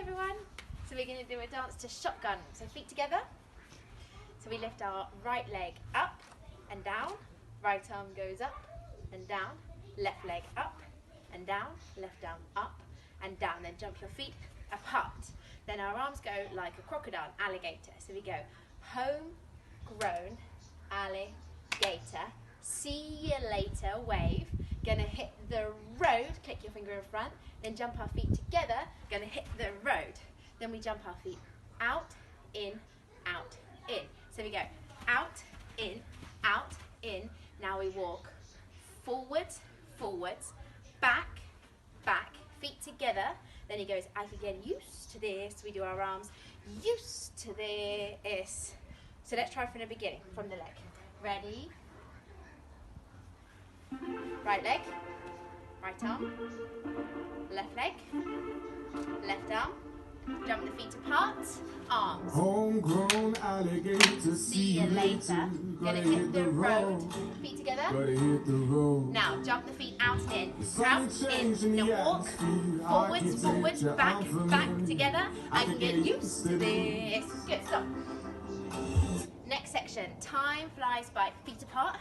everyone. So we're going to do a dance to shotgun. So feet together. So we lift our right leg up and down. Right arm goes up and down. Left leg up and down. Left arm up and down. Then jump your feet apart. Then our arms go like a crocodile, alligator. So we go home grown alligator. See you later, wave. Gonna hit the road, click your finger in front, then jump our feet together, gonna hit the road. Then we jump our feet out, in, out, in. So we go out, in, now we walk forwards, forwards, back, back, feet together. Then he goes, I can get used to this. We do our arms, used to this. So let's try from the beginning, from the leg. Ready? Right leg, right arm, left leg, left arm, jump the feet apart, arms. Homegrown alligator, See you later. Gonna hit the road. Feet together. Gotta hit the road. Now jump the feet out and in. Out, in. Now walk. Forwards, forwards, back, back together. I can get used to this. Good, stop. Next section. Time flies by. Feet apart.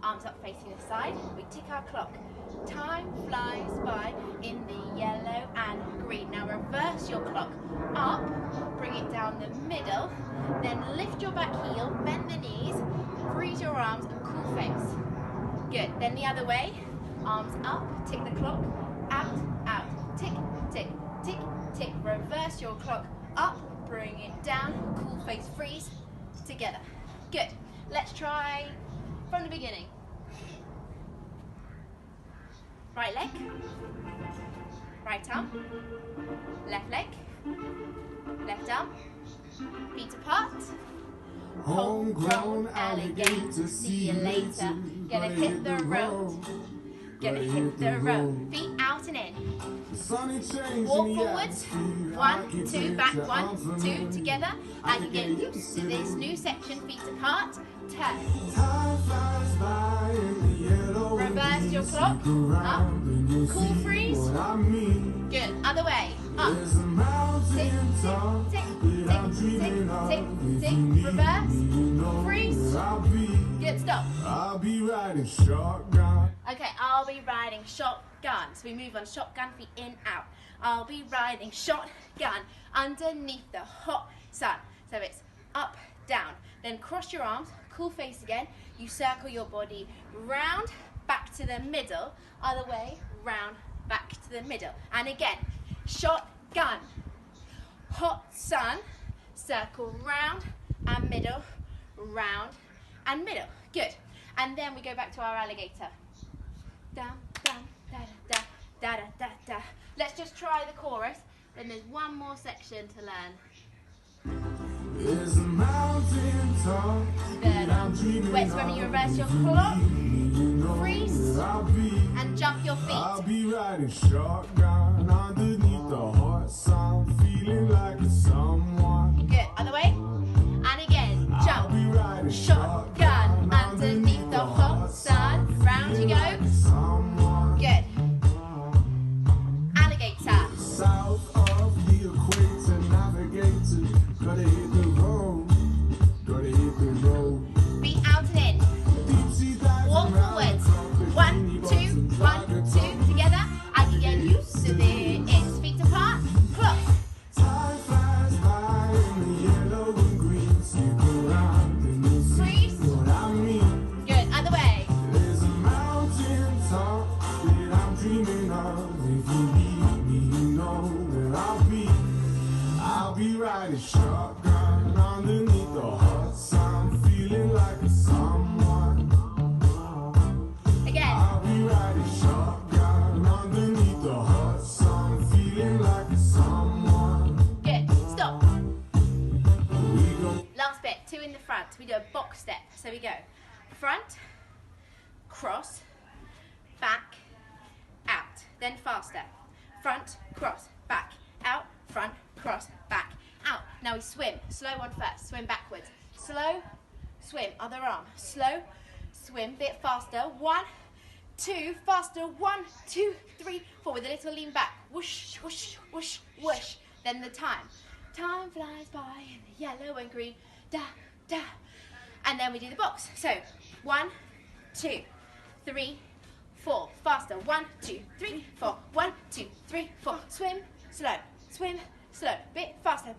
Arms up facing the side. We tick our clock. Time flies by in the yellow and green. Now reverse your clock. Up, bring it down the middle, then lift your back heel, bend the knees, freeze your arms and cool face. Good, then the other way. Arms up, tick the clock, out, out, tick, tick, tick, tick. Reverse your clock. Up, bring it down, cool face, freeze, together. Good, let's try from the beginning. Right leg, right arm, left leg, left arm, feet apart. Homegrown alligator, See you later. Gonna hit the road. Gonna hit the road. Feet out and in. Walk forwards. 1, 2, back. 1, 2, together. I can get used to this new section. Feet apart. Turn. Reverse your clock. Up. Cool freeze. Good. Other way. Up. Tick, tick, tick, tick, tick, tick. Reverse. Freeze. Good. Stop. I'll be riding shotgun. Okay, I'll be riding shotgun. So we move on shotgun, feet in, out. I'll be riding shotgun underneath the hot sun. So it's up, down. Then cross your arms, cool face again. You circle your body round, back to the middle. Other way, round, back to the middle. And again, shotgun. Hot sun, circle round and middle, round and middle. Good. And then we go back to our alligator. Down, down, da da da da da da. Let's just try the chorus. Then there's one more section to learn. There's a mountain top that I'm dreaming Wait, so when you reverse your clock, freeze, I'll be and jump your I'll feet. be riding shotgun underneath the hot sun, feeling like a someone. Good. Other way. And again, I'll be jump. riding Shotgun underneath the hot sun. Round you go. someone. Good. Alligator. South of the equator, navigator, gotta hit the road, gotta hit the road. Feet out and in. Deep sea diving Walk round forwards. the trumpet, 1, 2, 1, 2. Together. I can get used to this. Feet apart. Clock. Time flies by in the yellow and green, stick around and you'll see Freeze. what I mean. Good. Other way. There's a mountain top that I'm dreaming of. If you need me, you know where I'll be riding shotgun underneath the hot sun, feeling like a someone. Again. I'll be riding shotgun underneath the hot sun, feeling like a someone. Good. Stop. We go Last bit. 2 in the front. We do a box step. So we go front, cross, back, out. Then faster. Front, cross, back, out, front, cross, back, out. Now we swim. Slow one first. Swim backwards. Slow, swim. Other arm. Slow, swim. Bit faster. 1, 2, faster. 1, 2, 3, 4. With a little lean back. Whoosh, whoosh, whoosh, whoosh. then the time. Time flies by in the yellow and green, da, da. And then we do the box. So 1, 2, 3, 4. Faster. 1, 2, 3, 4. 1, 2, 3, 4. Swim, slow, bit faster,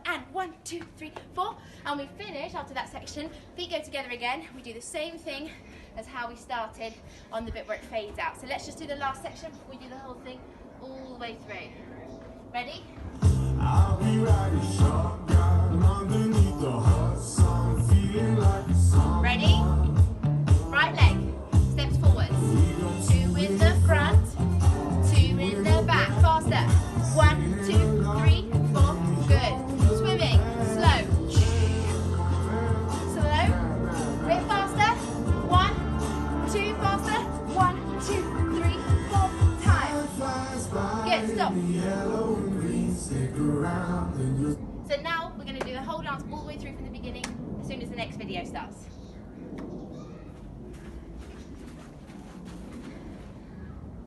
and 1, 2, 3, 4. And we finish after that section. Feet go together again. We do the same thing as how we started on the bit where it fades out. So let's just do the last section before we do the whole thing all the way through. Ready? I'll be riding shotgun underneath the hot sun, feeling like a song. Ready? Right leg, steps forwards. 2 in the front, 2 in the back. Faster. 1, 2, 3, 4. Good. Swimming. Slow. Slow. Bit faster. 1, 2. Faster. 1, 2, 3, 4. Time. Good. Stop. So now we're going to do the whole dance all the way through from the beginning as soon as the next video starts.